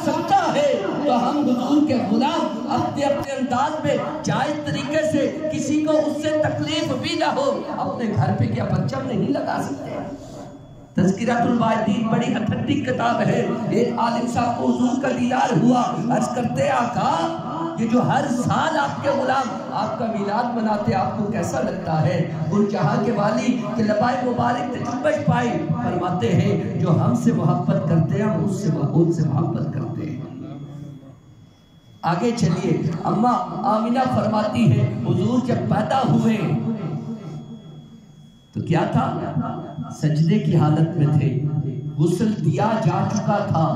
سکتا ہے تو ہم حضور کے غلام اپنے انداز میں جائز طریقے سے کسی کو اس سے تکلیف بھی نہ ہو اپنے گھر پہ کیا پرچم نہیں لگا سکتے؟ تذکرۃ الواجدین بڑی اتھینٹک کتاب ہے. ایک عالم صاحب کو حضور کا دیدار ہوا، عرض کرتے آقا یہ جو ہر سال آپ کے غلام آپ کا میلاد مناتے آپ کو کیسا لگتا ہے؟ اور جہاں کے والی کے لبائے مبارک نے جنبش پائی، فرماتے ہیں جو ہم سے محبت کرتے ہیں ہم اس سے محبت کرتے ہیں. آگے چلیے، اماں آمینہ فرماتی ہے حضور جب پیدا ہوئے تو کیا تھا؟ سجدے کی حالت میں تھے، غسل دیا جا چکا تھا،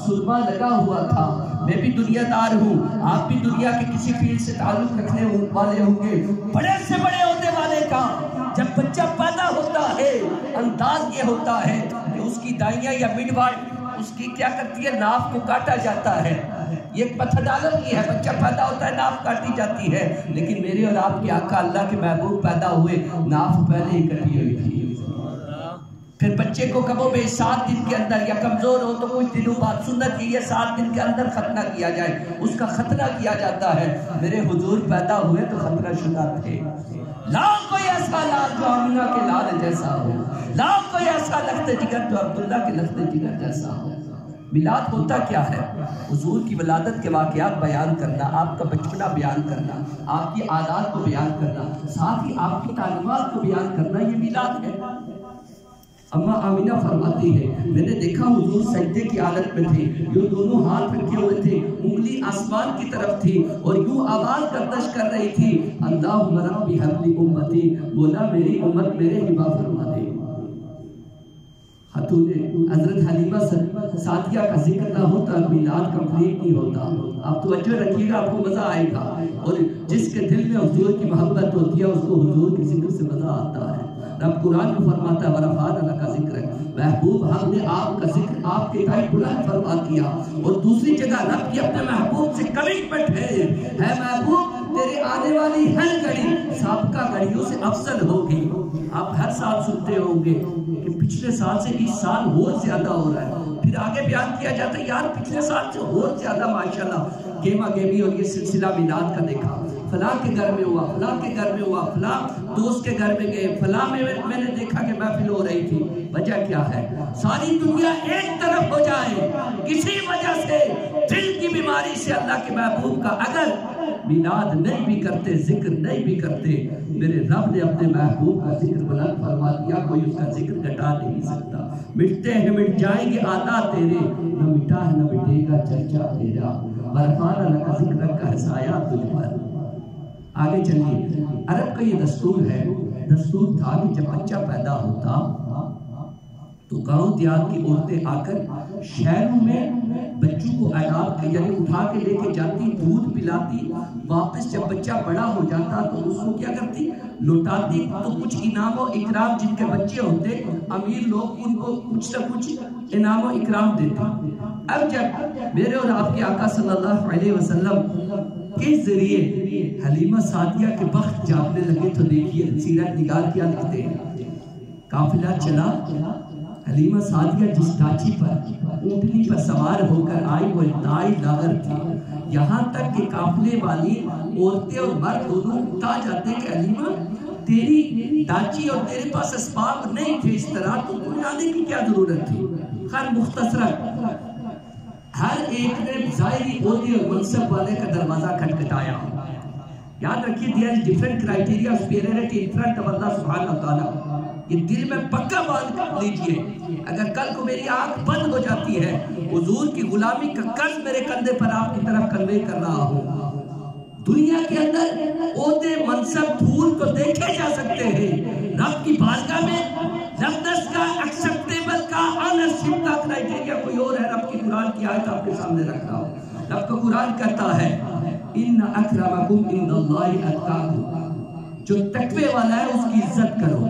سرما لگا ہوا تھا. میں بھی دنیا دار ہوں، آپ بھی دنیا کے کسی فیلڈ سے تعلق رکھنے والے ہوں گے. بڑے سے بڑے عہدے والے کا جب بچہ پیدا ہوتا ہے انداز یہ ہوتا ہے کہ اس کی دائیاں یا مڈ وائف اس کی کیا کرتی ہے، ناف کو کاٹا جاتا ہے. یہ ایک پتھر ڈالر کی ہے، بچہ پیدا ہوتا ہے ناف کاٹی جاتی ہے. لیکن میرے اور آپ کے آقا اللہ کے محبوب پیدا ہوئے ناف پہلے ہی کٹی ہوئی تھی. پھر بچے کو کبوں میں 7 دن کے اندر یا کمزور ہو تو کچھ دنوں بعد سنت کی یہ 7 دن کے اندر ختنہ کیا جائے، اس کا ختنہ کیا جاتا ہے. میرے حضور پیدا ہوئے تو ختنہ شدہ تھے. لاؤ کوئی ایسا لال جو آمینہ کے لال جیسا ہو، لاؤ کوئی ایسا لخت جگر جو عبداللہ کے لخت جگر جیسا ہو. میلاد ہوتا کیا ہے؟ حضور کی ولادت کے واقعات بیان کرنا، آپ کا بچپنا بیان کرنا، آپ کی عادات کو بیان کرنا، ساتھ ہی آپ کی تعلیمات کو بیان کرنا، یہ میلاد ہے. اماں آمینہ فرماتی ہے میں نے دیکھا حضور سجدے کی حالت میں تھے، یوں دونوں ہاتھ رکھے ہوئے تھے، انگلی آسمان کی طرف تھی اور یوں آواز گردش کر رہی تھی، اللہم ربی حب لی امتی، بولا میری امت میرے ہبا فرما دے. خاتون حضرت حلیمہ سعدیہ کا ذکر نہ ہوتا میلاد کمپلیٹ نہیں ہوتا. آپ توجہ رکھیے گا، آپ کو مزہ آئے گا. اور جس کے دل میں حضور کی محبت ہوتی ہے اس کو حضور کے ذکر سے مزہ آتا ہے. رب قرآن میں فرماتا ہے ورفعنا لک ذکرک، محبوب ہم نے آپ کا ذکر آپ کے تائیں بلند فرما دیا. اور دوسری جگہ رب کی اپنے محبوب سے کمٹمنٹ ہے محبوب تیرے آنے والی ہر گھڑی سابقہ گھڑیوں سے افضل ہوگی. آپ ہر سال سنتے ہوں گے کہ پچھلے سال سے اس سال اور زیادہ ہو رہا ہے. پھر آگے بیان کیا جاتا ہے یار پچھلے سال سے اور زیادہ ماشاءاللہ گیما گیمی اور یہ سلسلہ میلاد کا دیکھا، فلاں کے گھر میں ہوا، فلاں کے گھر میں ہوا، فلاں دوست کے گھر میں گئے، فلاں میں نے دیکھا کہ محفل ہو رہی تھی. وجہ کیا ہے؟ ساری دنیا ایک طرف ہو جائے. کسی وجہ سے دل کی بیماری سے اللہ کے محبوب کا اگر میلاد نہیں بھی کرتے، ذکر نہیں بھی کرتے، میرے رب نے اپنے محبوب کا ذکر بلند فرما دیا، کوئی اس کا ذکر گھٹا نہیں سکتا. مٹتے ہیں مٹ جائیں گے عادات تیرے، نہ مٹا ہے نہ مٹے گا چرچا تیرا، ورفعنا لک ذکرک کا حسایا تجھ پر. آگے چلیے، عرب کا یہ دستور تھا کہ جب بچہ پیدا ہوتا تو گاؤں دیہات کی عورتیں آ کر شہروں میں بچوں کو اعداد کے یعنی اٹھا کے لے کے جاتی، دودھ پلاتی، واپس جب بچہ بڑا ہو جاتا تو اس کو کیا کرتی، لوٹاتی. تو کچھ انعام و اکرام جن کے بچے ہوتے امیر لوگ ان کو کچھ نہ کچھ انعام و اکرام دیتے. اب جب میرے اور آپ کے آقا صلی اللہ علیہ وسلم کے ذریعے حلیمہ سعدیہ کے بخت جاگنے لگے تو دیکھیے سیرت نگار کیا لکھتے ہیں. قافلہ چلا، حلیمہ سعدیہ جس ڈاچی پر اونٹنی پر سوار ہو کر آئی وہ انتہائی لاغر تھی. یہاں تک کہ قافلے والی عورتیں اور مرد دونوں اٹھا جاتے کہ حلیمہ تیری ڈاچی اور تیرے پاس اسباب نہیں تھے اس طرح تو کوئی آنے کی کیا ضرورت تھی. خیر مختصراً ہر ایک نے ظاہری عہدے اور منصب والے کا دروازہ کھٹکھٹایا. یاد رکھیے there is different criteria of superiority in front of Allah سبحانہ وتعالی. یہ دل میں پکا باندھ لیجئے، اگر کل کو میری آنکھ بند ہو جاتی ہے حضور کی غلامی کا قرض میرے کندھے پر آپ کی طرف کنوے کر رہا ہوں. دنیا کے اندر عہدے منصب دھول کو دیکھے جا سکتے ہیں، رب کی بارگاہ میں لفظ کا ایکسپٹیبل کا آنرشپ کا کرائٹیریا کوئی اور ہے. رب کی قرآن کی آیت آپ کے سامنے رکھ رہا ہوں. رب کا قرآن کہتا ہے ان اکرمکم عند اللہ اتقاکم، جو تقوی والا ہے اس کی عزت کرو،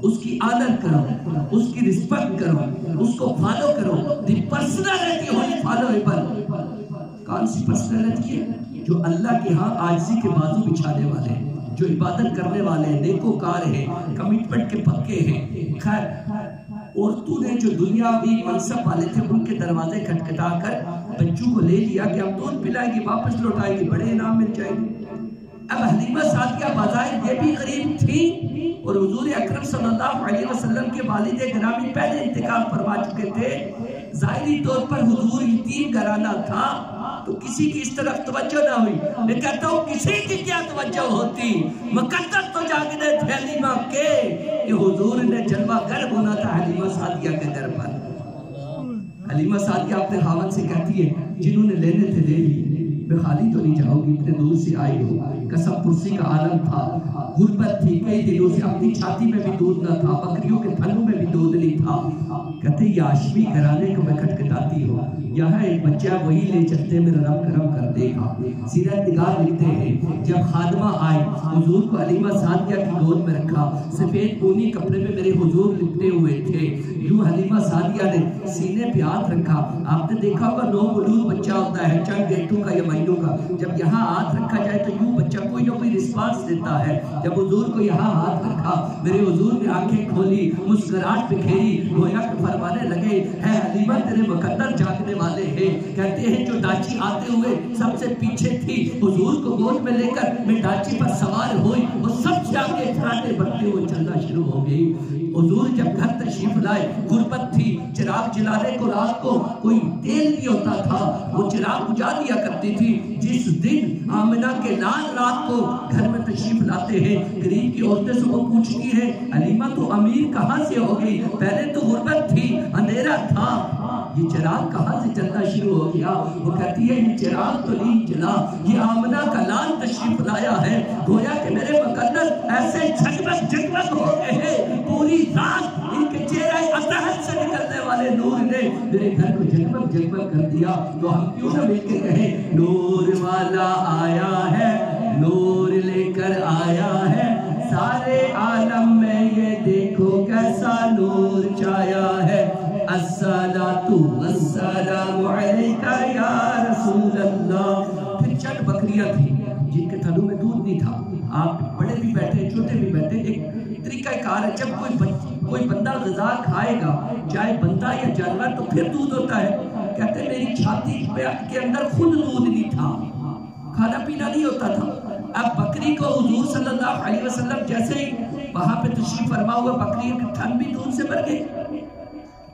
اس کی آدر کرو، اس کی رسپیکٹ کرو، اس کو فالو کرو. دی پرسنالٹی ہوئی فالویبل. کون سی پرسنالٹی ہے؟ جو اللہ کے ہاں عاجزی کے بازو بچھانے والے ہیں، جو عبادت کرنے والے ہیں، نیکوکار ہیں، کمٹمنٹ کے پکے ہیں. خیر عورتوں نے جو دنیاوی منصب والے تھے ان کے دروازے کھٹکھٹا کر بچوں کو لے لیا کہ ہم دودھ پلائیں گے، واپس لوٹائیں گے، بڑے انعام مل جائیں گے۔ اب حلیمہ سعدیہ بظاہر یہ بھی غریب تھی اور حضور اکرم صلی اللہ علیہ وسلم کے والد گرامی پہلے انتقال فرما چکے تھے، ظاہری طور پر حضور یتیم گھرانہ تھا تو کسی کی اس طرف توجہ نہ ہوئی۔ میں کہتا ہوں کسی کی کیا توجہ ہوتی، مقدر تو جاگنے تھے حلیمہ کے کہ حضور نے جلوہ گر ہونا تھا حلیمہ سعدیہ کے در پر۔ حلیمہ سعدیہ اپنے خاوند سے کہتی ہے جنہوں نے لینے تھے لے لی، میں خالی تو نہیں جاؤں گی، اتنے دور سے آئی ہو، قسم پرسی کا عالم تھا، غربت تھی، کئی دنوں سے اپنی چھاتی میں بھی دودھ نہ تھا، بکریوں کے تھنوں میں بھی دودھ نہیں تھا۔ کہتے یہ ہاشمی گھرانے کو میں کھٹکھٹاتی ہو، یہاں ایک بچہ وہی لے چلتے میرا رب کرم کر دے گا۔ سیرت نگار لکھتے ہیں جب خادمہ آئی حضور کو حلیمہ سعدیہ کی گود میں رکھا، سفید اونی کپڑے میں میرے حضور لپٹے ہوئے تھے، یوں حلیمہ سعدیہ نے سینے پہ ہاتھ رکھا۔ آپ نے دیکھا ہوگا 9 مولود بچہ ہوتا ہے چند گھنٹوں کا یا مہینوں کا، جب یہاں ہاتھ رکھا جائے تو یوں بچہ کوئی نہ کوئی رسپانس دیتا ہے۔ جب حضور کو یہاں ہاتھ رکھا میرے حضور نے آنکھیں کھولی، مسکراہٹ بکھیری، گویا کہ فرمانے لگے اے حلیمہ تیرے مقدر جاگنے والے ہیں۔ کہتے ہیں جو ڈاچی آتے ہوئے سب سے پیچھے تھی، حضور کو گود میں لے کر میں ڈاچی پر سوار ہوئی، وہ سب سے آگے فراٹے بڑھتے ہوئے چلنا شروع ہو گئی۔ حضور جب گھر تشریف لائے، غربت تھی، چراغ جلانے کو رات کو کوئی تیل نہیں ہوتا تھا، وہ چراغ بجھا دیا کرتی تھی۔ جس دن آمنہ کے لال رات کو گھر میں تشریف لاتے ہیں، قریب کی عورتیں سے وہ پوچھتی ہیں حلیمہ تو امیر کہاں سے ہو گئی، پہلے تو غربت تھی، اندھیرا تھا، یہ چراغ کہاں سے چلنا شروع ہو گیا؟ وہ کہتی ہے یہ چراغ تو نہیں چلا، یہ آمنہ کا لال تشریف لایا ہے، گویا کہ میرے مقدر ایسے جھگمگ جھگمگ ہو گئے ہیں، پوری رات ان کے چہرے اطہر سے نکلنے والے نور نے میرے گھر کو جھگمگ جھگمگ کر دیا۔ تو ہم کیوں نہ مل کے کہیں نور والا آیا ہے، نور لے کر آیا ہے، سارے عالم میں یہ دیکھو کیسا نور چھایا ہے، الصلاۃ والسلام علیکہ یا رسول اللہ۔ پھر چند بکریاں تھیں جن کے تھنوں میں دودھ نہیں تھا، آپ بڑے بھی بیٹھے چھوٹے بھی بیٹھے، ایک طریقہ کار ہے جب کوئی بندہ غذا کھائے گا چاہے بندہ یا جانور تو پھر دودھ ہوتا ہے۔ کہتے ہیں میری چھاتی کے اندر خود دودھ نہیں تھا، کھانا پینا نہیں ہوتا تھا۔ اب بکری کو حضور صلی اللہ علیہ وسلم جیسے ہی وہاں پہ تشریف فرما ہوا بکری کے تھن بھی دودھ سے بھر گئے۔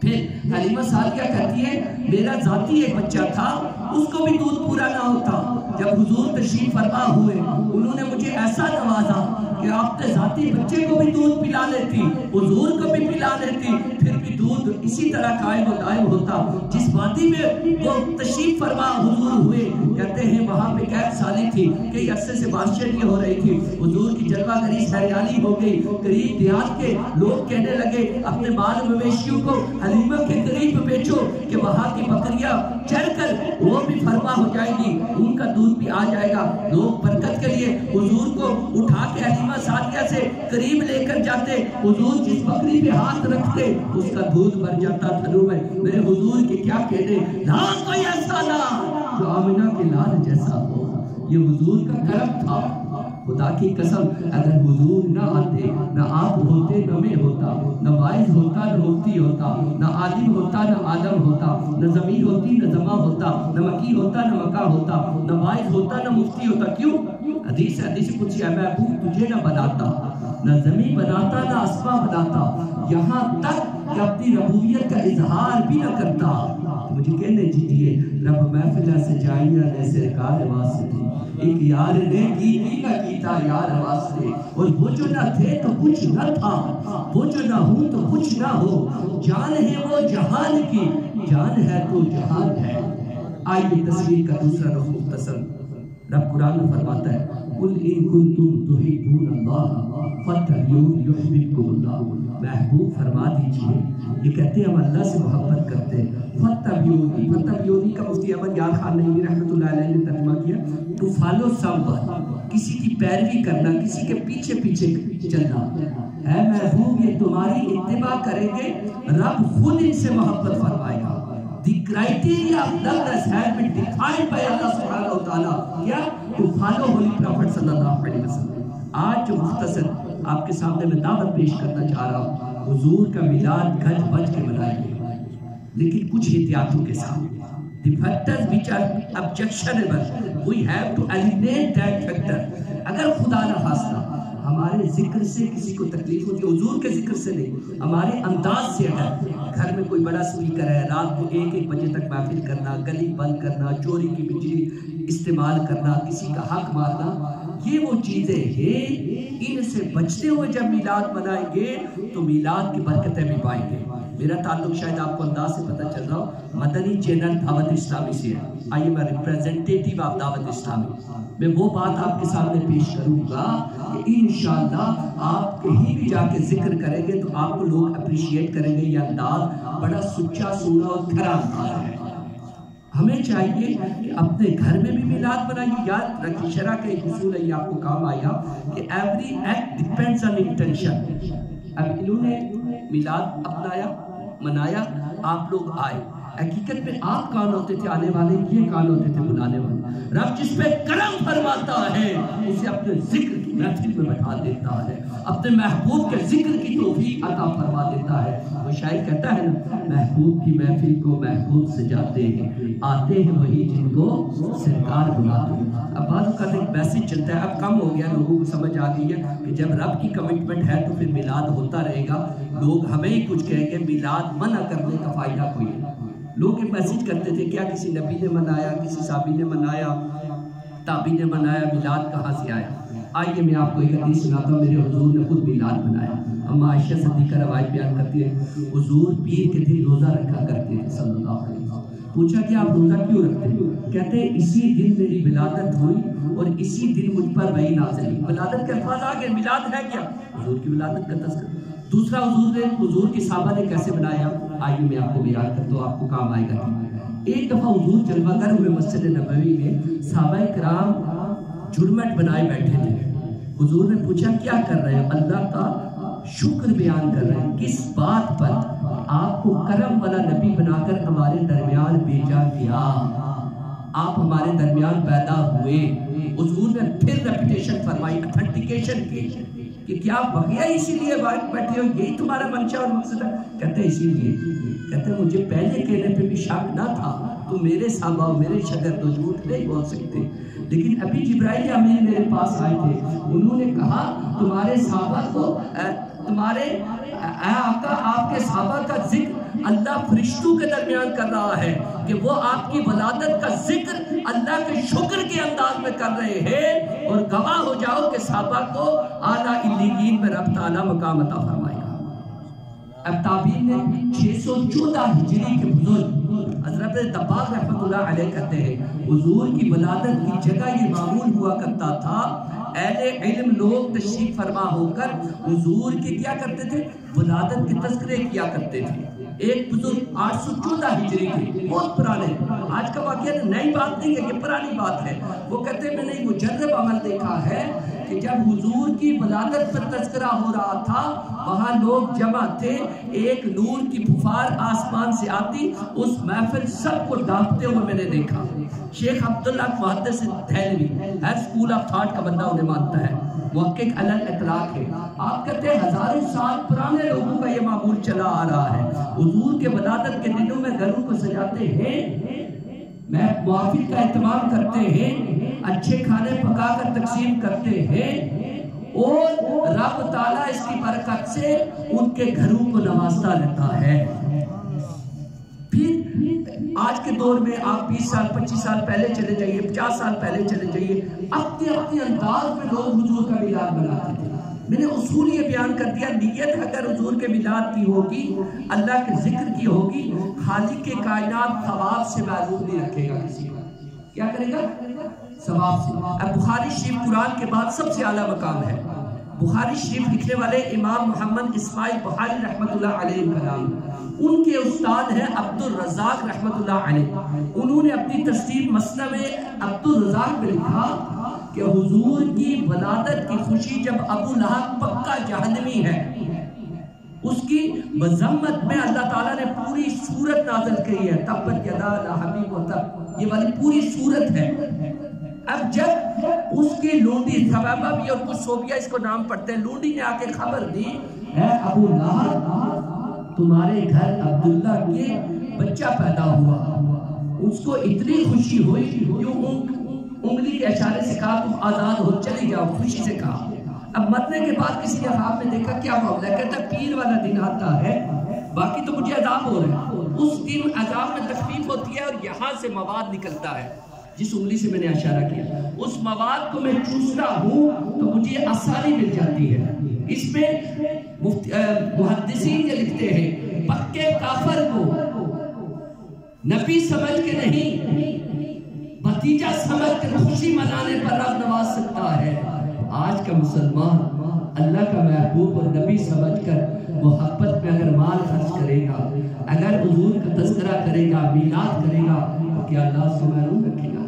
پھر حلیمہ سعدیہ کہتی ہے میرا ذاتی ایک بچہ تھا، اس کو بھی دودھ پورا نہ ہوتا، جب حضور تشریف فرما ہوئے انہوں نے مجھے ایسا نوازا کہ آپ نے ذاتی بچے کو بھی دودھ پلا لیتی، حضور کو بھی پلا لیتی، پھر بھی دودھ اسی طرح قائم و دائم ہوتا۔ جس وادی میں وہ تشریف فرما حضور ہوئے، کہتے ہیں وہاں پہ قید سالی تھی، کئی عرصے سے بارشیں نہیں ہو رہی تھی، حضور کی جلوہ گری ہریالی ہو گئی، قریب دیہات کے لوگ کہنے لگے اپنے مال مویشیوں کو حلیمہ کے قریب بیچو کہ وہاں کی بکریاں چل کر وہ بھی فرما ہو جائے گی، ان کا دودھ بھی آ جائے گا۔ لوگ برکت کے لیے حضور کو اٹھا کے حلیمہ سعدیہ سے قریب لے کر جاتے، حضور جس بکری پہ ہاتھ رکھتے اس کا دودھ بھر جاتا تھنوں میں۔ میرے حضور کے کیا کہنے، لا کوئی ایسا نہ جو آمنہ کے لال جیسا ہو، یہ حضور کا کرم تھا۔ خدا کی قسم اگر حضور نہ آتے، نہ آپ ہوتے نہ میں ہوتا، نہ وائز ہوتا نہ مفتی ہوتا، نہ عالم ہوتا نہ عالم ہوتا، نہ ضمیر ہوتی نہ ضمہ ہوتا، نہ مکی ہوتا نہ مکہ ہوتا، نہ وائز ہوتا نہ مفتی ہوتا۔ کیوں؟ حدیث قدسی ہے محبوب تجھے نہ بناتا، نہ زمین بناتا نہ اسما بناتا، یہاں تک کہ اپنی ربوبیت کا اظہار بھی نہ کرتا۔ مجھے کہنے دیجئے رب محفلہ سے جائیہ نے سرکار واسطے، ایک یار نے کی نہ کیتا یار واسطے، اور وہ جو نہ تھے تو کچھ نہ تھا، وہ جو نہ ہوں تو کچھ نہ ہو، جان ہے وہ جہان کی، جان ہے تو جہان ہے۔ آئیے تصویر کا دوسرا رخ مختصر، رب قرآن میں فرماتا ہے قُلْ إِن كُنْتُمْ تُحِبُّونَ اللَّهَ فَاتَّبِعُونِي يُحْبِبْكُمُ اللَّهُ۔ محبوب فرما دیجئے، یہ کہتے ہیں ہم اللہ سے محبت کرتے ہیں، فَاتَّبِعُونِی، فَاتَّبِعُونِی کا مفتی احمد یار خان نعیمی رحمۃ اللہ علیہ نے ترجمہ کیا ٹو فالو سم ون، کسی کی پیروی کرنا، کسی کے پیچھے پیچھے چلنا۔ اے محبوب یہ تمہاری اتباع کریں گے رب خود ان سے محبت فرمائے گا۔ The criteria of loveness has been defined by Allah subhanahu wa ta'ala. کیا؟ To follow Holy Prophet صلی اللہ علیہ وسلم۔ آج جو مختصر آپ کے سامنے میں دعوت پیش کرنا چاہ رہا ہوں، حضور کا میلاد گھر بج کے منائیے، لیکن کچھ احتیاطوں کے ساتھ. The factors which are objectionable, we have to eliminate that factor. اگر خدا نہ خواستہ ہمارے ذکر سے کسی کو تکلیف ہوتی ہے، حضور کے ذکر سے نہیں، ہمارے انداز سے اگر گھر میں کوئی بڑا سپیکر ہے، رات کو 1 بجے تک محفل کرنا، گلی بند کرنا، چوری کی بجلی استعمال کرنا، کسی کا حق مارنا، یہ وہ چیزیں ہیں. ان سے بچتے ہوئے جب میلاد منائیں گے تو میلاد کی برکتیں بھی پائیں گے. میرا تعلق شاید آپ کو انداز سے پتہ چل رہا ہو مدنی چینل دعوت اسلامی سے ہے. آئیے میں ریپریزنٹیٹیو آف دعوت اسلامی، میں وہ بات آپ کے سامنے پیش کروں گا کہ انشاءاللہ آپ کہیں بھی جا کے ذکر کریں گے تو آپ کو لوگ اپریشیٹ کریں گے. یہ انداز بڑا سچا سونا اور کھرا انداز ہے. ہمیں چاہیے کہ اپنے گھر میں بھی میلاد منائیے. یاد رکھیے شرع کا ایک اصول ہے، یہ آپ کو کام آئے گا کہ every act depends on intention. اب انہوں نے میلاد اپنایا، منایا، آپ لوگ آئے، حقیقت میں آپ کون ہوتے تھے آنے والے، یہ کون ہوتے تھے بلانے والے. رب جس پہ کرم فرماتا ہے اسے اپنے ذکر کی محفل میں بٹھا دیتا ہے، اپنے محبوب کے ذکر کی توفیق عطا فرما دیتا ہے. وہ شاعر کہتا ہے نا، محبوب کی محفل کو محبوب سجاتے ہیں، آتے ہیں وہی جن کو سرکار بلاتے ہیں. اب بعض اوقات ایک میسج چلتا ہے، اب کم ہو گیا، لوگوں کو سمجھ آ گئی ہے کہ جب رب کی کمٹمنٹ ہے تو پھر میلاد ہوتا رہے گا. لوگ ہمیں ہی کچھ کہیں گے، میلاد منع کرنے کا فائدہ کوئی ہے. لوگ ایک میسج کرتے تھے، کیا کسی نبی نے منایا، کسی صحابی نے منایا، تابعی نے منایا، میلاد کہاں سے آیا؟ آئیے میں آپ کو ایک حدیث سناتا ہوں. میرے حضور نے خود میلاد منایا. اما عائشہ صدیقہ روایت بیان کرتی ہے، حضور پیر کے دن روزہ رکھا کرتے تھے صلی اللہ علیہ وسلم. پوچھا کہ آپ روزہ کیوں رکھتے ہیں؟ کہتے ہیں اسی دن میری ولادت ہوئی اور اسی دن مجھ پر وحی نازل ہوئی. ولادت کے الفاظ آگے، میلاد ہے کیا؟ حضور کی ولادت کا تذکرہ. دوسرا حضور کی صحابہ نے کیسے بنایا؟ آئیے میں آپ کو بیان کرتا ہوں، آپ کو کام آئے گا. ایک دفعہ حضور جلوہ گر ہوئے مسجد نبوی میں، صحابہ کرام جھرمٹ بنائے بیٹھے تھے. حضور نے پوچھا کیا کر رہے ہیں؟ اللہ کا شکر بیان کر رہے ہیں. کس بات پر؟ آپ کو کرم والا نبی بنا کر ہمارے درمیان بھیجا گیا، آپ ہمارے درمیان پیدا ہوئے. حضور نے پھر ریپیٹیشن فرمائی، اتھینٹیکیشن کی کہ کیا بقیہ اسی لیے بیٹھے ہو، یہی تمہارا منشا اور مقصد ہے؟ کہتے اسی لیے. کہتے مجھے پہلے کہنے پہ بھی شک نہ تھا، تو میرے صحابہ و میرے شاگرد جھوٹ نہیں بول سکتے. لیکن ابھی جبرائیل امین میرے پاس آئے تھے، انہوں نے کہا تمہارے صحابہ کو، تمہارے آقا آپ کے صحابہ کا ذکر اللہ فرشتوں کے درمیان کر رہا ہے کہ وہ آپ کی ولادت کا ذکر اللہ کے شکر کے انداز میں کر رہے ہیں، اور گواہ ہو جاؤ کہ صحابہ کو اعلیٰ علیین میں رب تعالیٰ مقام عطا فرمائے گا. اب تابعین نے 614 ہجری کے بزرگ حضرت دباغ رحمت اللہ علیہ کہتے ہیں حضور کی ولادت کی جگہ یہ معمول ہوا کرتا تھا، اہل علم لوگ تشریف فرما ہو کر حضور کے کیا کرتے تھے؟ ولادت کے تذکرے کیا کرتے تھے. ایک بزرگ 814 ہجری کے، بہت پرانے، آج کا واقعہ نئی بات نہیں ہے، یہ پرانی بات ہے. وہ کہتے ہیں میں نے مجرب عمل دیکھا ہے کہ جب حضور کی ولادت پر تذکرہ ہو رہا تھا وہاں لوگ جمع تھے، ایک نور کی پھوار آسمان سے آتی، اس محفل سب کو ڈانپتے ہوئے میں نے دیکھا. شیخ عبداللہ محدث دہلوی ہر سکول آف تھاٹ کا بندہ انہیں مانتا ہے، محقق علی الاطلاق ہے. آپ کہتے ہیں ہزاروں سال پرانے لوگوں کا یہ معمول چلا آ رہا ہے. حضور کے ولادت کے دنوں میں گھروں کو سجاتے ہیں، محافل کا اہتمام کرتے ہیں، اچھے کھانے پکا کر تقسیم کرتے ہیں، اور رب تعالیٰ اس کی برکت سے ان کے گھروں کو نوازتا رہتا ہے. پھر آج کے دور میں آپ 20 سال 25 سال پہلے چلے جائیے، 50 سال پہلے چلے جائیے، اپنے انداز میں لوگ حضور کا میلاد مناتے تھے. میں نے اصول یہ بیان کر دیا، نیت اگر حضور کے میلاد کی ہوگی، اللہ کے ذکر کی ہوگی، خالق کے کائنات ثواب سے محروم نہیں رکھے گا کسی کو. کیا کرے گا؟ ثواب سے. اب بخاری شریف قرآن کے بعد سب سے اعلیٰ مقام ہے. بخاری شریف لکھنے والے امام محمد اسماعیل بخاری رحمت اللہ علیہ کا نام، ان کے استاد ہیں عبد الرزاق رحمت اللہ علیہ. انہوں نے اپنی تصنیف مسنوع عبد الرزاق میں لکھا کہ حضور کی ولادت کی خوشی جب ابو لہب پکا جہنمی ہے، اس کی مذمت میں اللہ تعالیٰ نے پوری سورت نازل کی ہے، تبت یدا لہب وتب، یہ والی پوری سورت ہے. اب جب اس کی لونڈی ثوابہ بھی اور کچھ صوفیہ اس کو نام پڑھتے ہیں، لونڈی نے آ کے خبر دی اے ابو لہب تمہارے گھر عبداللہ کے بچہ پیدا ہوا، اس کو اتنی خوشی ہوئی کہ انگلی کے اشارے سے کہا تم آزاد ہو چلی جاؤ، خوشی سے کہا۔ اب مرنے کے بعد کسی نے خواب میں دیکھا کیا معاملہ ہے، کہتا پیر والا دن آتا ہے، باقی تو مجھے عذاب ہو رہا ہے، اس دن عذاب میں تکلیف ہوتی ہے اور یہاں سے مواد نکلتا ہے جس انگلی سے میں نے اشارہ کیا، اس مواد کو میں چوستا ہوں تو مجھے آسانی مل جاتی ہے۔ اس میں محدثین یہ لکھتے ہیں پکے کافر کو نبی سمجھ کے نہیں بھتیجا سمجھ کر خوشی منانے پر رب نواز سکتا ہے۔ آج کا مسلمان اللہ کا محبوب اور نبی سمجھ کر محبت میں اگر مال خرچ کرے گا، اگر حضور کا تذکرہ کرے گا، میلاد کرے گا، تو کیا اللہ سے محروم رکھے گا؟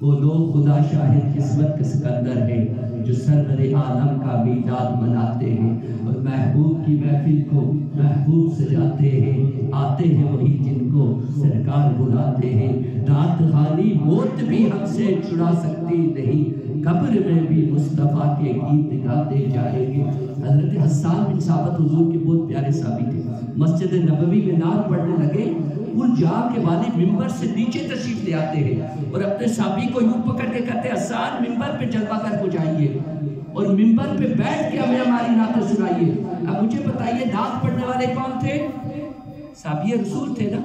وہ لوگ خدا شاہد قسمت کے سکندر ہیں جو سرور عالم کا میلاد مناتے ہیں اور محبوب کی محفل کو محبوب سجاتے ہیں، آتے ہیں وہی جن کو سرکار بلاتے ہیں۔ رات خالی موت بھی ہم سے چھڑا سکتی نہیں، قبر میں بھی مصطفیٰ کے گیت گاتے جائیں گے۔ حضرت حسان بن ثابت حضور کے بہت پیارے صحابی تھے، مسجد نبوی میں نعت پڑھنے لگے، پھر جا کے والد ممبر سے نیچے تشریف لے آتے ہیں اور اپنے صحابی کو یوں پکڑ کے کہتے ہیں حسان ممبر پہ جلوہ کر کو جائیے اور ممبر پہ بیٹھ کے ہمیں ہماری نعتیں سنائیے۔ اب مجھے بتائیے نعت پڑھنے والے کون تھے؟ صحابی رسول تھے نا،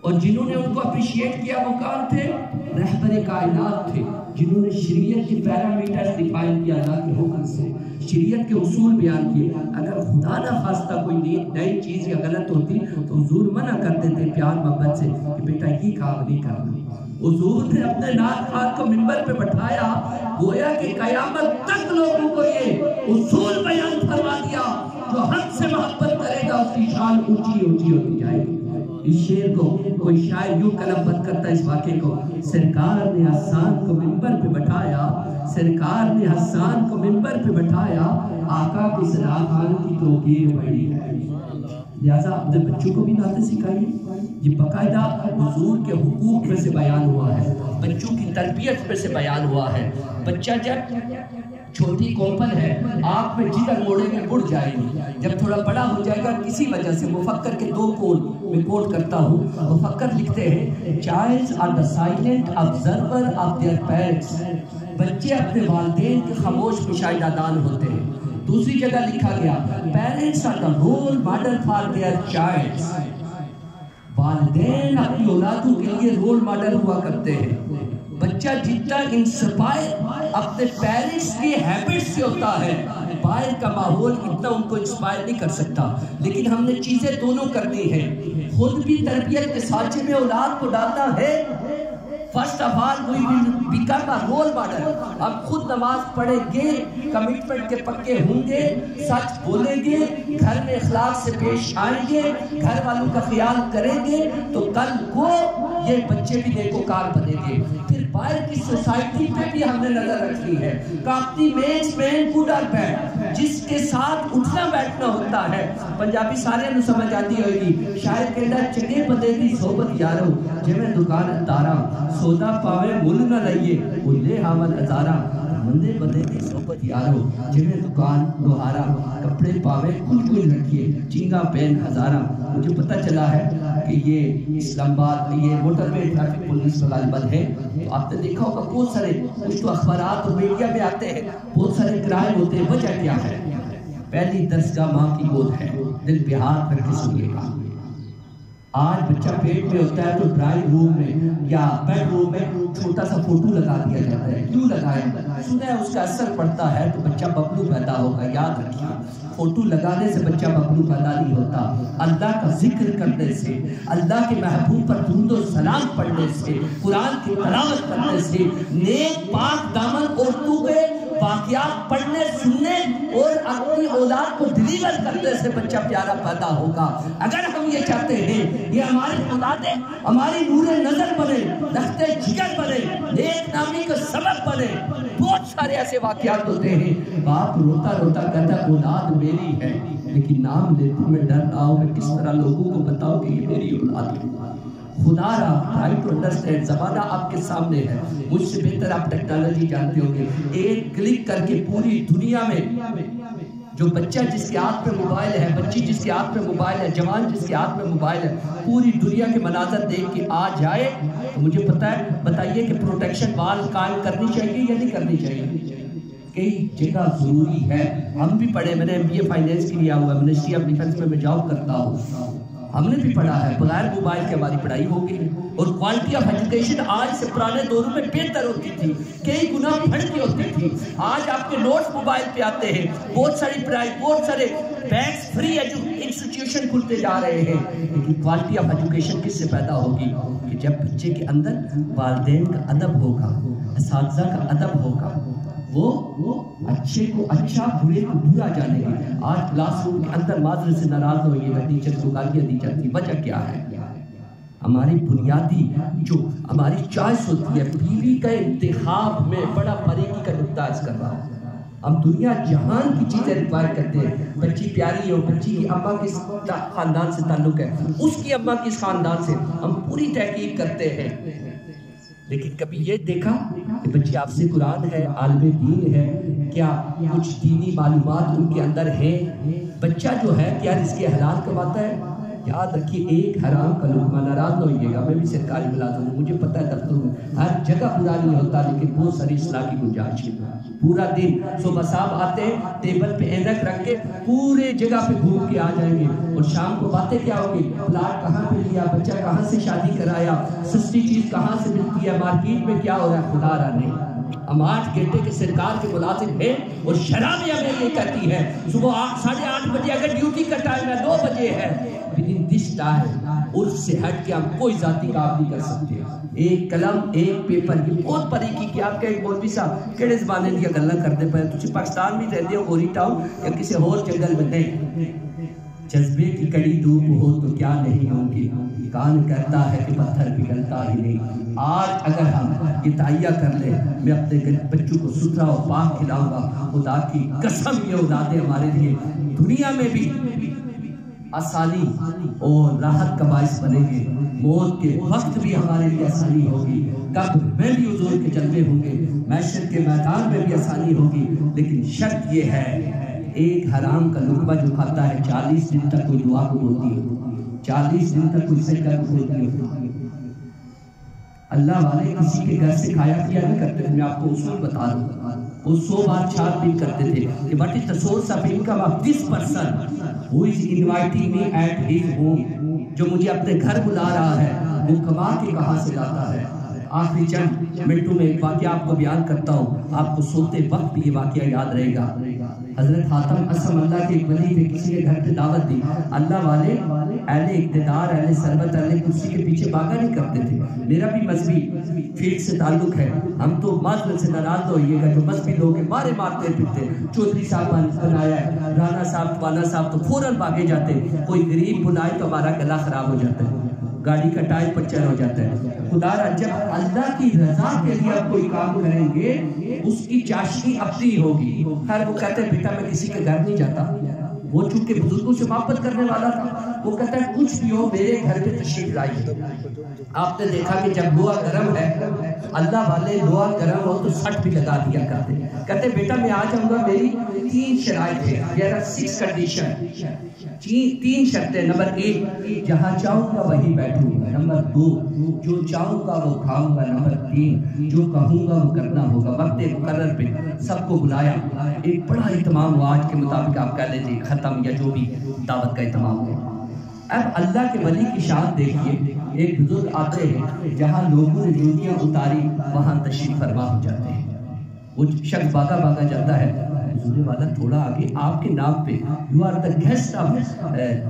اور جنہوں نے ان کو اپریشیٹ کیا وہ کون تھے؟ رہبر کائنات تھے، جنہوں نے شریعت کے پیرامیٹرز ڈیفائن کیا اللہ کے حکم سے، شریعت کے اصول بیان کیے۔ اگر خدا نہ خواستہ کوئی نئی چیز یا غلط ہوتی تو حضور منع کر دیتے پیار محبت سے کہ بیٹا یہ کام نہیں کرنا۔ حضور نے اپنے نعت خواہ کو منبر پہ بٹھایا، گویا کہ قیامت تک لوگوں کو یہ اصول بیان فرما دیا، جو حق سے محبت کرے گا اس کی شان اونچی اونچی ہوتی جائے گی۔ اس شعر کو کوئی شاعر یوں قلم بند کرتا ہے اس واقعے کو، سرکار نے حسان کو منبر پہ بٹھایا، سرکار نے حسان کو منبر پہ بٹھایا، آقا کی صداقت کی توقیر بڑی ہے۔ لہٰذا اپنے بچوں کو بھی نعتیں سکھائیے، یہ باقاعدہ حضور کے حقوق میں سے بیان ہوا ہے، بچوں کی تربیت میں سے بیان ہوا ہے۔ بچہ جب چھوٹی کوپل ہے، آپ میں جدھر موڑے میں اڑ جائے گی، جب تھوڑا بڑا ہو جائے گا کسی وجہ سے، مفکر کے دو قول میں کوٹ کرتا ہوں، مفکر لکھتے ہیں childs are the silent observer of their parents, بچے اپنے والدین کے خاموش مشاہدہ دان ہوتے ہیں۔ دوسری جگہ لکھا گیا parents are the role model for their childs, والدین اپنی اولادوں کے لیے رول ماڈل ہوا کرتے ہیں۔ بچہ جتنا انسپائر اپنے پیرنٹس کی ہیبٹ سے ہوتا ہے، باہر کا ماحول اتنا ان کو انسپائر نہیں کر سکتا۔ لیکن ہم نے چیزیں دونوں کرنی ہیں، خود بھی تربیت کے سانچے میں اولاد کو ڈالنا ہے۔ First of all we will become a role model, ہم خود نماز پڑھیں گے، کمٹمنٹ کے پکے ہوں گے، سچ بولیں گے، گھر میں اخلاق سے پیش آئیں گے، گھر والوں کا خیال کریں گے، تو کل کو یہ بچے بھی نیکوکار بنیں گے۔ پھر باہر کی سوسائٹی پہ بھی ہم نے نظر رکھنی ہے، کاپتی مینس مین گڈ اور بیڈ، جس کے ساتھ اٹھنا بیٹھنا ہوتا ہے۔ پنجابی سارے نو سمجھ آتی ہوئے گی، شاید کہنا چنگے بندے دی صحبت یارو جویں دکان تارا، سودا پاوے مل نہ لئیے بھلے حامل ہزارہ، مندے بندے دی صحبت یارو جویں دکان لوہارا، کپڑے پاوے کچھ کچھ رکھیے چنگا پین ہزارہ۔ مجھے پتہ چلا ہے کہ یہ اسلام آباد یہ موٹر وے ٹریفک پولیس کا غالباً ہے، تو آپ نے دیکھا ہوگا بہت سارے کچھ تو اخبارات اور میڈیا میں آتے ہیں، بہت سارے کرائم ہوتے ہیں۔ وجہ کیا ہے؟ پہلی درسگاہ ماں کی گود ہے، دل پہ ہاتھ کر کے سنیے گا۔ آج بچہ پیٹ میں ہوتا ہے تو ڈرائنگ روم میں یا بیڈ روم میں چھوٹا سا فوٹو لگا دیا جاتا ہے۔ کیوں لگائے؟ سنا ہے اس کا اثر پڑتا ہے تو بچہ ببلو پیدا ہوگا۔ یاد رکھیے، فوٹو لگانے سے بچہ ببلو پیدا نہیں ہوتا، اللہ کا ذکر کرنے سے، اللہ کے محبوب پر درود و سلام پڑھنے سے، قرآن کی تلاوت کرنے سے، نیک پاک دامن عورتوں کے واقعات پڑھنے سننے اور اپنی اولاد کو ڈیلیور کرنے سے بچہ پیارا پیدا ہوگا۔ اگر ہم یہ چاہتے ہیں یہ ہماری اولادیں ہماری نور نظر بنے، رخت جگر بنے، نیک نامی کا سبب بنے، بہت سارے ایسے واقعات ہوتے ہیں باپ روتا روتا کہتا ہے اولاد میری ہے، لیکن نام لیتے میں ڈر رہا ہوں میں کس طرح لوگوں کو بتاؤں کہ یہ میری اولاد ہے۔ خدا را ٹرائی ٹو انڈرسٹینڈ، زمانہ آپ کے سامنے ہے، مجھ سے بہتر آپ ٹیکنالوجی جانتے ہوں گے، ایک کلک کر کے پوری دنیا میں جو بچہ جس کے ہاتھ میں موبائل ہے، بچی جس کے ہاتھ میں موبائل ہے، جوان جس کے ہاتھ میں موبائل ہے، پوری دنیا کے مناظر دیکھ کے آ جائے تو مجھے پتہ ہے، بتائیے کہ پروٹیکشن وال قائم کرنی چاہیے یا نہیں کرنی چاہیے؟ کئی جگہ ضروری ہے. ہم بھی پڑھے، میں نے MBA فائنینس کے لیا ہوا ہے، منسٹری آف ڈیفنس میں جاب کرتا ہوں. ہم نے بھی پڑھا ہے بغیر موبائل کے ہماری پڑھائی ہوگی. اور کوالٹی آف ایجوکیشن آج سے پرانے دوروں میں بہتر ہوتی تھی، کئی گنا بڑھ کے ہوتی تھی. آج آپ کے نوٹس موبائل پہ آتے ہیں، بہت ساری پڑھائی، بہت سارے بینکس فری انسٹیٹیوشن کھلتے جا رہے ہیں. لیکن کوالٹی آف ایجوکیشن کس سے پیدا ہوگی؟ کہ جب بچے کے اندر والدین کا ادب ہوگا، اساتذہ کا ادب ہوگا، وہ اچھے کو اچھا، برے کو برا جانے گے. آج کلاس روم کے اندر معذرت سے ناراض ہوئیے گا، ٹیچر کو گالیاں دی جاتی. وجہ کیا ہے؟ ہماری بنیادی جو ہماری چوائس ہوتی ہے، بیوی کا انتخاب میں بڑا باریکی کا نقطہ اس کر رہا ہوں. ہم دنیا جہان کی چیزیں ریکوائر کرتے ہیں. بچی پیاری ہو، بچی کی اماں کس خاندان سے تعلق ہے، اس کی اماں کس خاندان سے، ہم پوری تحقیق کرتے ہیں. لیکن کبھی یہ دیکھا کہ بچے آپ سے قرآن ہے، عالم دین ہے، کیا کچھ دینی معلومات ان کے اندر ہے؟ بچہ جو ہے کیا رزق حلال کماتا ہے؟ یاد رکھیے، ایک حرام کا لقمہ، ناراض نہ ہوئیے گا، میں بھی سرکاری ملازم ہوں، مجھے پتہ ہے دفتروں میں ہر جگہ برا نہیں ہوتا، لیکن بہت ساری اصلاح کی گنجائش ہے. پورا دن صبح صاحب آتے ہیں، ٹیبل پہ اینک رکھ کے پورے جگہ پہ گھوم کے آ جائیں گے، اور شام کو باتیں کیا ہوگی؟ پلاٹ کہاں پہ لیا، بچہ کہاں سے شادی کرایا، سستی چیز کہاں سے ملتی ہے، مارکیٹ میں کیا ہو رہا ہے. خدا را نہیں، ہم 8 گھنٹے کے سرکار کے ملازم ہیں، اور شرابیں ہمیں یہ کہتی ہے صبح 8:30 بجے اگر ڈیوٹی کا ٹائم ہے 2 بجے ہے، لیکن دس ٹائم عرف سے ہٹ کے ہم کوئی ذاتی کام نہیں کر سکتے. ایک قلم، ایک پیپر، یہ بہت باریکی کی. آپ کے ایک مولوی صاحب کہڑے زمانے دیا گلاں کرتے پے، تسی پاکستان بھی رہتے ہو، گوری ٹاؤن یا کسی اور جنگل میں نہیں. جذبے کی کڑی دھوپ ہو تو کیا نہیں ہوں گی، کان کہتا ہے کہ پتھر پگھلتا ہی نہیں. آج اگر ہم یہ تائیہ کر لیں، میں اپنے بچوں کو ستھرا اور پاک کھلاؤں گا، خدا کی قسم یہ اولادیں ہمارے لیے دنیا میں بھی آسانی اور راحت کا باعث بنے گے. موت کے وقت بھی ہمارے لیے آسانی ہوگی، قبر میں بھی حضور کے جلوے ہوں گے، محشر کے میدان میں بھی آسانی ہوگی. لیکن شرط یہ ہے، ایک حرام کا لقمہ جو کھاتا ہے 40 دن تک کوئی دعا قبول نہیں ہوتی، 40 دن تک کوئی سجدہ قبول نہیں ہوتی. اللہ والے کسی کے گھر سے کھایا پیا نہیں کرتے تھے. میں آپ کو اصول بتا دوں، وہ 100 بار چھاپ بھی کرتے تھے کہ what is the source of income of this person who is inviting me at his home. جو مجھے اپنے گھر بلا رہا ہے وہ کما کے کہاں سے لاتا ہے. آخری چند منٹوں میں ایک واقعہ آپ کو بیان کرتا ہوں، آپ کو سوتے وقت بھی یہ واقعہ یاد رہے گا. حضرت حاتم اسم اللہ کے ایک ولی نے کسی کے گھر پہ دعوت دی. اللہ والے اہل اقتدار، اہل ثروت، اہل کرسی کے پیچھے بھاگا نہیں کرتے تھے. میرا بھی مذہبی فیلڈ سے تعلق ہے، ہم تو معذرت سے ناراض ہوئیے گا، جو مذہبی لوگ ہیں مارے مارتے پھرتے. چودھری صاحب بنایا ہے، رانا صاحب، وانا صاحب تو فوراً بھاگے جاتے. کوئی غریب بلائے تو ہمارا گلا خراب ہو جاتا ہے، گاڑی کا ٹائر پنچر ہو جاتا ہے. خدا را جب اللہ کی رضا کے لیے آپ کوئی کام کریں گے اس کی چاشنی اپنی ہوگی. خیر وہ کہتے ہیں بیٹا میں کسی کے گھر نہیں جاتا، وہ چونکہ بزرگوں سے محبت کرنے والا تھا، وہ کہتا ہے کچھ بھی ہو میرے گھر پہ تشریف لائیے. آپ نے دیکھا کہ جب لوہا گرم ہے، اللہ والے لوہا گرم ہو تو سٹ بھی لگا دیا کرتے. کہتے بیٹا میں آ جاؤں گا، میری 3 شرائط ہے، there are 6 conditions. 3 شرطیں. نمبر 1 جہاں چاہوں گا وہیں بیٹھوں گا. نمبر 2 جو چاہوں گا وہ کھاؤں گا. نمبر 3 جو کہوں گا وہ کرنا ہوگا. وقت مقرر پہ سب کو بلایا، ایک بڑا اہتمام ہوا. آج کے مطابق آپ کہہ لیجیے ختم یا جو بھی دعوت کا اہتمام ہوا. اب اللہ کے ولی کی شان دیکھیے. ایک بزرگ آتے ہیں، جہاں لوگوں نے جوتیاں اتاری وہاں تشریف فرما ہو جاتے ہیں. وہ شخص بھاگا بھاگا جاتا ہے. حضور والا تھوڑا آگے آپ کے نام پہ، you are the guest of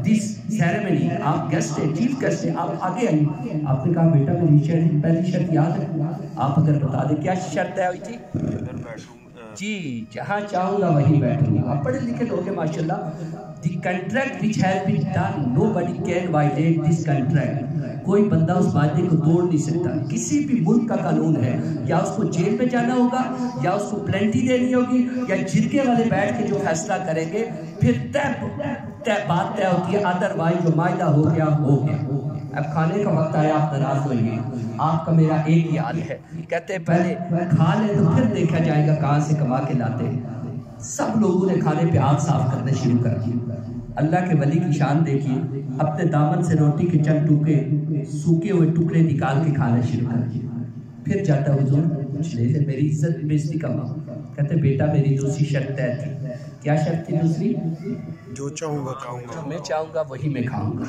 this ceremony, آپ گیسٹ ہیں، چیف گیسٹ ہیں، آپ آگے آئیے. آپ نے کہا بیٹا میری پہلی شرط یاد ہے، آپ اگر بتا دیں کیا شرط ہے ہوئی تھی؟ جی جہاں چاہوں گا وہیں بیٹھوں گا. آپ پڑھے لکھے لوگ ہیں ماشاءاللہ. The contract which has been done, nobody can violate this contract. کوئی بندہ اس وعدے کو توڑ نہیں سکتا. کسی بھی ملک کا قانون ہے، یا اس کو جیل میں جانا ہوگا، یا اس کو پلینٹی دینی ہوگی، یا جرگے والے بیٹھ کے جو فیصلہ کریں گے پھر بات طے ہوتی ہے. ادروائز جو معاہدہ ہو گیا ہو گیا. اب کھانے کا وقت آیا، آپ ناراض ہوئیے. آپ کا میرا ایک ہی حال ہے، کہتے ہیں پہلے کھا لیں تو پھر دیکھا جائے گا کہاں سے کما کے لاتے ہیں. سب لوگوں نے کھانے پہ آگ صاف کرنے شروع کر دی. اللہ کے ولی کی شان دیکھیے، اپنے دامن سے روٹی کے چند ٹوکرے سوکھے ہوئے ٹکڑے نکال کے کھانا شروع کر دیا. پھر جاتا حضور پوچھ لے تھے میری عزت بےزتی کا ماں. کہتے بیٹا میری دوسری شرط طے تھی. کیا شرط تھی دوسری؟ جو چاہوں گا کھاؤں گا، میں چاہوں گا وہی میں کھاؤں گا.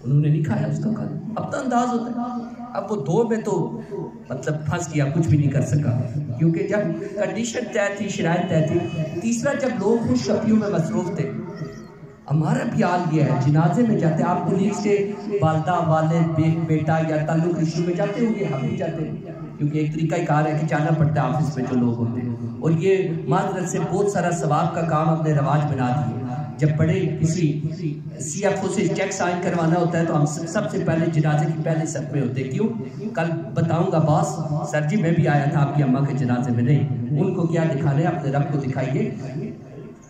انہوں نے نہیں کھایا اس کا کھانا. اب تو انداز ہوتا ہے. اب وہ دو میں تو مطلب پھنس گیا، کچھ بھی نہیں کر سکا، کیونکہ جب کنڈیشن طے تھی، شرائط طے تھی. تیسرا، جب لوگ خوش کپیوں میں مصروف تھے. ہمارا بھی حال یہ ہے، جنازے میں جاتے آپ پولیس کے والدہ والد بیٹا یا تعلق رشتوں میں جاتے ہوں گے، ہم بھی جاتے ہیں، کیونکہ ایک طریقہ ہی کار ہے کہ جانا پڑتا ہے آفس میں جو لوگ ہوتے ہیں. اور یہ معذرت سے بہت سارا ثواب کا کام ہم نے رواج بنا دیے. جب بڑے کسی سی ایف او سے چیک سائن کروانا ہوتا ہے تو ہم سب سے پہلے جنازے کی پہلے صف میں ہوتے. کیوں؟ کل بتاؤں گا باس، سر جی میں بھی آیا تھا آپ کی اماں کے جنازے میں. نہیں، ان کو کیا دکھانے، اپنے رب کو دکھائیے.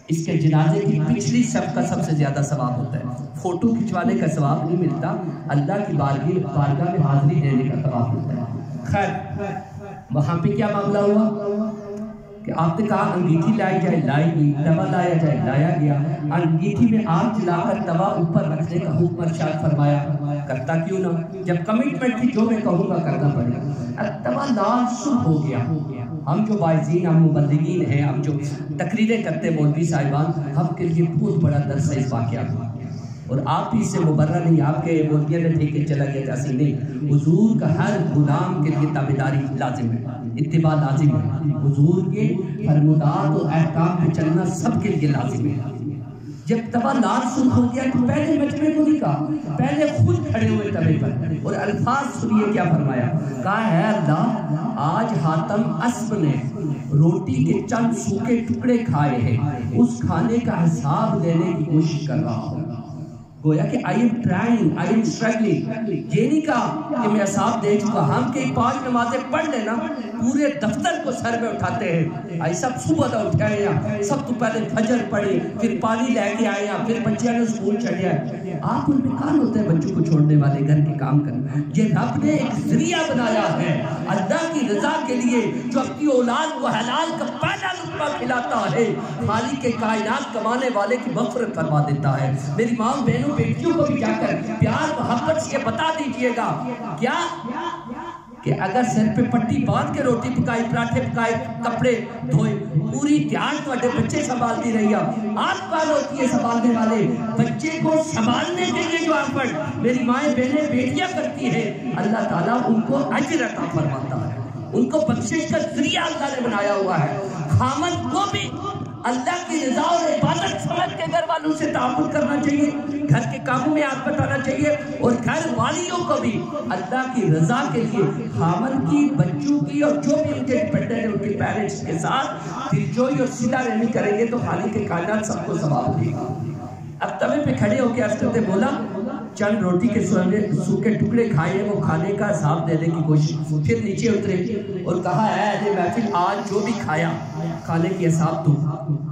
اس کے جنازے کی پچھلی صف کا سب سے زیادہ ثواب ہوتا ہے. فوٹو کھنچوانے کا ثواب نہیں ملتا، اللہ کی بارگاہ میں حاضری دینے کا ثواب ملتا ہے. خیر، وہاں پہ کیا معاملہ ہوا کہ آپ نے کہا انگیٹھی لائی جائے، لائی گئی. توا لایا جائے، لایا گیا. انگیٹھی میں آگ جلا کر توا اوپر رکھنے کا حکم ارشاد فرمایا. کرتا کیوں نہ، جب کمٹمنٹ تھی جو میں کہوں گا کرنا پڑے گا. توا لال سرخ ہو گیا. ہم جو واعظین، ہم مبلغین ہیں، ہم جو تقریریں کرتے مولوی صاحبان، ہم کے لیے بہت بڑا درس ہے اس واقعہ کا. اور آپ بھی اس سے مبرہ نہیں، آپ کے مولویوں نے ٹھیک ہے چلا گیا جیسی نہیں. حضور کا ہر غلام کے لیے تابعداری لازم ہے، اتباع لازم ہے. حضور کے فرمودات و احکام پہ چلنا سب کے لیے لازم ہے. جب توا لال سرخ ہو گیا تو پہلے مجمع کو نہیں کہا، پہلے خود کھڑے ہوئے تبے پر. اور الفاظ سنیے کیا فرمایا. کہا ہے اللہ، آج حاتم اسب نے روٹی کے چند سوکھے ٹکڑے کھائے ہیں، اس کھانے کا حساب لینے کی کوشش کر رہا ہوں. گویا کہ I am trying, I am struggling. یہ نہیں کہا کہ میں حساب دے چکا. ہم کہ 5 نمازیں پڑھ لینا پورے دفتر کو سر میں اٹھاتے ہیں. آئی سب صبح دا اٹھے آئے ہیں، سب تو پہلے فجر پڑھے، پھر پانی لے کے آئے ہیں، پھر بچیاں نے اسکول چڑھے ہیں. آپ ان میں کام ہوتے ہیں بچوں کو چھوڑنے والے، گھر کے کام کرنا. یہ رب نے ایک ذریعہ بنایا ہے اللہ کی رضا کے لیے، جو اپنی اولاد کو حلال کا پہلا لقمہ کھلاتا ہے، خالق کے کائنات کمانے والے کی مغفرت فرما دیتا ہے. میری ماں بہنوں بیٹیوں کو بھی جا کر پیار محبت سے بتا دیجئے گا کیا کہ اگر سر پہ پٹی باندھ کے روٹی پکائی، پراٹھے پکائے، کپڑے دھوئے، پوری دھیان تو اڈے بچے سنبھالتی رہی. آپ کون ہوتی ہے سنبھالنے والے؟ بچے کو سنبھالنے کے لیے جو ایفرٹ میری مائیں بہنیں بیٹیاں کرتی ہیں، اللہ تعالیٰ ان کو اجر عطا فرماتا ہے. ان کو بخشش کا ذریعہ اللہ نے بنایا ہوا ہے. خامن کو بھی اللہ کی رضا اور عبادت سمجھ کے گھر والوں سے تعامل کرنا چاہیے، گھر کے کاموں میں ہاتھ بٹانا چاہیے. اور گھر والیوں کو بھی اللہ کی رضا کے لیے خامن کی، بچوں کی اور جو بھی ان کے ڈپینڈنٹ ہیں ان کے پیرنٹس کے ساتھ دلجوئی اور صلہ رحمی کریں گے تو خالق کے کائنات سب کو ثواب دے گا. اب توے پہ کھڑے ہو کے عرض کرتے بولا چند روٹی کے سوکھے ٹکڑے کھائے، وہ کھانے کا حساب دینے کی کوشش. پھر نیچے اترے اور کہا ہے اہل محفل آج جو بھی کھایا کھانے کی حساب تو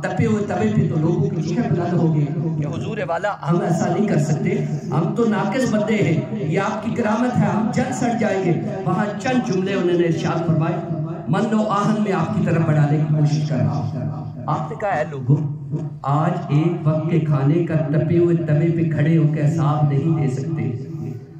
تپے ہوئے توے پہ تو لوگوں کی چیخیں بلند ہو گئی کہ حضور والا ہم ایسا نہیں کر سکتے، ہم تو ناقص بندے ہیں، یہ آپ کی کرامت ہے، ہم جل سڑ جائیں گے. وہاں چند جملے انہوں نے ارشاد فرمائے. من و آہن میں آپ کی طرف بڑھانے کی کوشش کر رہا ہوں. آپ نے کہا ہے لوگوں آج ایک وقت کے کھانے کا تپے ہوئے توے پہ کھڑے ہو کے حساب نہیں دے سکتے.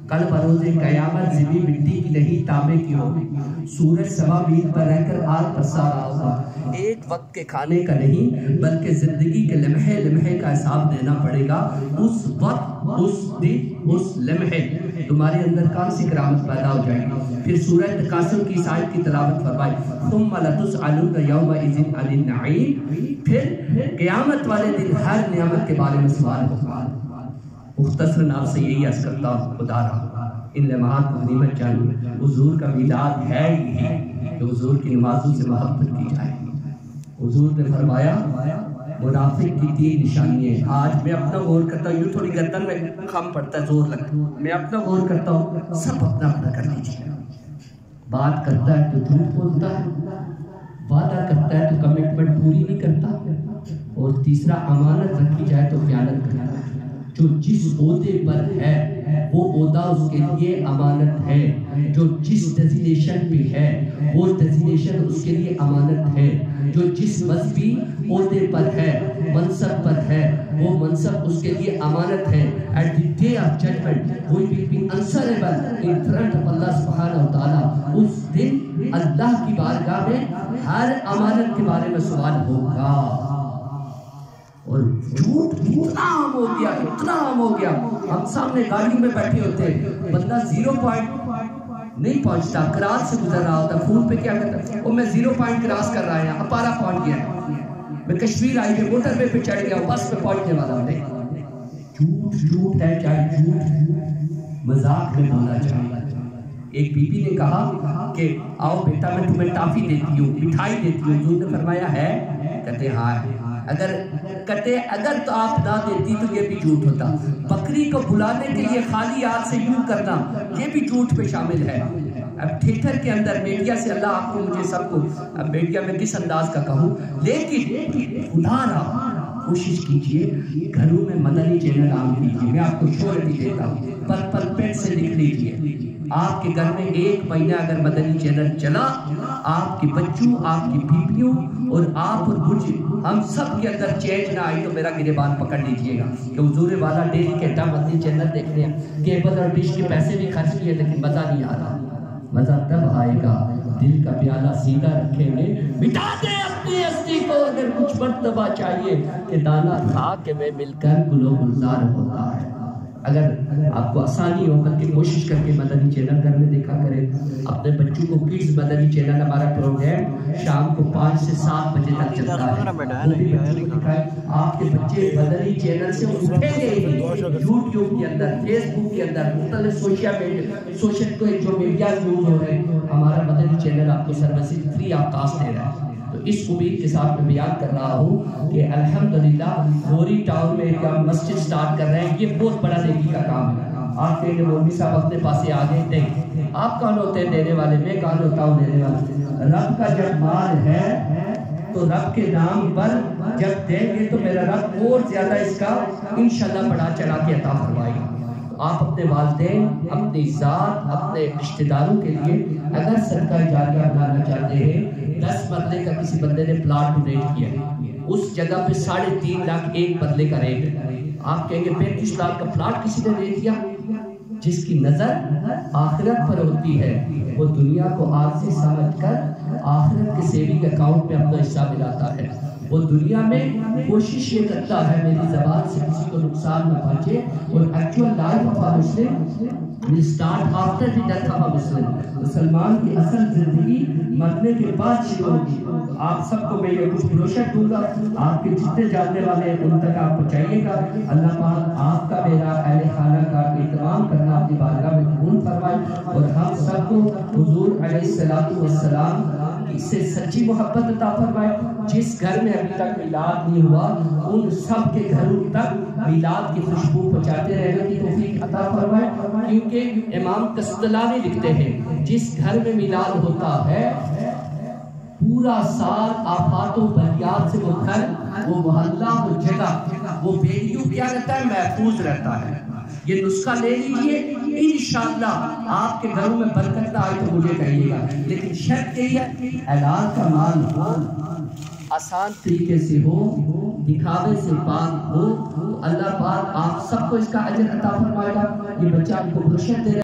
کل بروز قیامت زمیں مٹی کی نہیں تانبے کی ہوگی، سورج سوا میل پر رہ کر آگ برسا رہا ہوگا. ایک وقت کے کھانے کا نہیں بلکہ زندگی کے لمحے لمحے کا حساب دینا پڑے گا. اس وقت، اس دن، اس لمحے تمہارے اندر کون سی کرامت پیدا ہو جائے گی. پھر سورہ تکاثر کی اس آیت کی تلاوت فرمائی ثم لتسألن یومئذ عن النعیم. پھر قیامت والے دن ہر نعمت کے بارے میں سوال ہوگا. مختصراً آپ سے یہی عرض کرتا ہوں خدا رہا ان لمحات کو غنیمت جانیے. حضور کا میلاد ہے ہی کہ حضور کی نمازوں سے محبت کی جائے. حضور نے فرمایا منافق کی 3 نشانیاں ہیں. آج میں اپنا غور کرتا ہوں، یوں تھوڑی گردن میں خم پڑتا ہے، زور لگتا ہے، میں اپنا غور کرتا ہوں. سب اپنا اپنا کر لیجیے. بات کرتا ہے تو جھوٹ بولتا ہے، وعدہ کرتا ہے تو کمٹمنٹ پوری نہیں کرتا، اور تیسرا امانت رکھی جائے تو خیانت کرتا ہے. جو جس عہدے پر ہے وہ عہدہ اس کے لیے امانت ہے، جو جس ڈیزینیشن پہ ہے وہ ڈیزینیشن اس کے لیے امانت ہے، جو جس مذہبی عہدے پر ہے، منصب پر ہے، وہ منصب اس کے لیے امانت ہے۔ At the day of judgment we will be answerable in front of Allah subhanahu wa ta'ala۔ اس دن اللہ کی بارگاہ میں ہر امانت کے بارے میں سوال ہوگا۔ اور جھوٹ اتنا عام ہو گیا، اتنا عام ہو گیا، ہم سامنے گاڑی میں بیٹھے ہوتے ہیں، بندہ 0 پوائنٹ نہیں پہنچتا، کراس سے گزر رہا ہوتا، فون پہ کیا کرتا ہے، وہ میں 0 پوائنٹ کراس کر رہا ہے، اپارا پہنچ گیا، میں کشمیر آئی پہ موٹر وے پہ چڑھ گیا، بس پہ پہنچنے والا ہوں۔ جھوٹ جھوٹ ہے، چاہے جھوٹ مذاق میں بولا جائے۔ ایک بی بی نے کہا کہ آؤ بیٹا میں تمہیں ٹافی دیتی ہوں، مٹھائی دیتی ہوں، حضور نے فرمایا ہے؟ کہتے ہاں۔ اگر تو آپ نہ دیتی تو یہ بھی جھوٹ ہوتا۔ بکری کو بلانے کے لیے خالی ہاتھ سے یوں کرنا یہ بھی جھوٹ پہ شامل ہے۔ اب تھیٹر کے اندر میڈیا سے اللہ آپ کو مجھے سب کو اب میڈیا میں کس انداز کا کہوں، لیکن خدا را کوشش کیجئے گھروں میں مدنی چینل عام کیجئے۔ میں آپ کو شورٹی دیتا ہوں، پرپل پین سے لکھ لیجئے، آپ کے گھر میں 1 مہینہ اگر مدنی چینل چلا، آپ کے بچوں، آپ کی بیویوں اور آپ اور مجھے ہم سب کے اندر چینج نہ آئی تو میرا گریبان پکڑ لیجئے گا کہ حضور والا ڈیلی کہتا مدنی چینل دیکھنے ہیں، کیبل اور ڈش کے پیسے بھی خرچ کیے لیکن مزہ نہیں آ رہا۔ مزہ تب آئے گا دل کا پیالہ سیدھا رکھیں گے، مٹا دے اپنی ہستی کو اگر کچھ مرتبہ چاہیے کہ دانا تھا کہ میں مل کر گل و گلزار ہوتا ہے۔ اگر آپ کو آسانی ہو کر کے کوشش کر کے مدنی چینل گھر میں دیکھا کریں، اپنے بچوں کو کڈز مدنی چینل ہمارا پروگرام شام کو 5 سے 7 بجے تک چلتا ہے، وہ بھی بچوں کو دکھائیں۔ آپ کے بچے مدنی چینل سے اٹھیں گے ہی، یوٹیوب کے اندر، فیس بک کے اندر، مختلف سوشل جو میڈیا یوز ہو رہے ہیں، ہمارا مدنی چینل آپ کو سروسز فری آف کاسٹ دے رہا ہے۔ تو اس امید کے ساتھ میں بیان کر رہا ہوں کہ الحمدللہ گوری ٹاؤن میں ایک مسجد سٹارٹ کر رہے ہیں، یہ بہت بڑا نیکی کا کام ہے۔ آپ کہیں کہ مولوی صاحب اپنے پاسے آگے نہیں، آپ کون ہوتے ہیں دینے والے، میں کون ہوتا ہوں دینے والے؟ رب کا جب مال ہے تو رب کے نام پر جب دیں گے تو میرا رب اور زیادہ اس کا انشاءاللہ بڑھا چڑھا کے عطا فرمائے گا۔ آپ اپنے والدین، اپنی ذات، اپنے رشتہ داروں کے لیے اگر صدقہ جاریہ بنانا چاہتے ہیں، 10 مرلے کا کسی بندے نے پلاٹ ڈونیٹ کیا، اس جگہ پہ 3.5 لاکھ ایک مرلے کا ریٹ ہے، آپ کہیں گے 35 لاکھ کا پلاٹ کسی نے دے دیا؟ جس کی نظر آخرت پر ہوتی ہے وہ دنیا کو عارضی سمجھ کر آخرت کے سیونگ اکاؤنٹ میں اپنا حصہ ملاتا ہے۔ وہ دنیا میں کوشش یہ کرتا ہے میری زبان سے کسی کو نقصان نہ پہنچے، اور actual life of a Muslim will start after the death of a Muslim۔ مسلمان کی اصل زندگی مرنے کے بعد شروع ہوگی۔ آپ سب کو میں یہ کچھ بروشر دوں گا، آپ کے جتنے جاننے والے ہیں ان تک آپ پہنچائیے گا۔ اللہ پاک آپ کا میرا اہل خانہ کا احترام کرنا اپنی بارگاہ میں قبول فرمائے، اور ہم سب کو حضور علیہ السلام سے سچی محبت عطا فرمائے۔ جس گھر میں ابھی تک میلاد نہیں ہوا ان سب کے گھروں تک میلاد کی خوشبو پہنچاتے رہنے کی توفیق عطا فرمائے، کیونکہ امام قسطلانی لکھتے ہیں جس گھر میں میلاد ہوتا ہے پورا سال آفات و بلیات سے وہ گھر، وہ محلہ، وہ جگہ، وہ بیلیو کیا رہتا ہے، محفوظ رہتا ہے۔ یہ نسخہ لے لیجئے، انشاءاللہ آپ کے گھروں میں برکت آئے تو مجھے کہیے گا، لیکن شرط یہ ہے حلال کا مال ہو، آسان طریقے سے ہو، دکھاوے سے پاک ہو۔ اللہ پاک آپ سب کو اس کا اجر عطا فرمائے گا۔ یہ بچہ آپ کو بروشر دے رہا ہے۔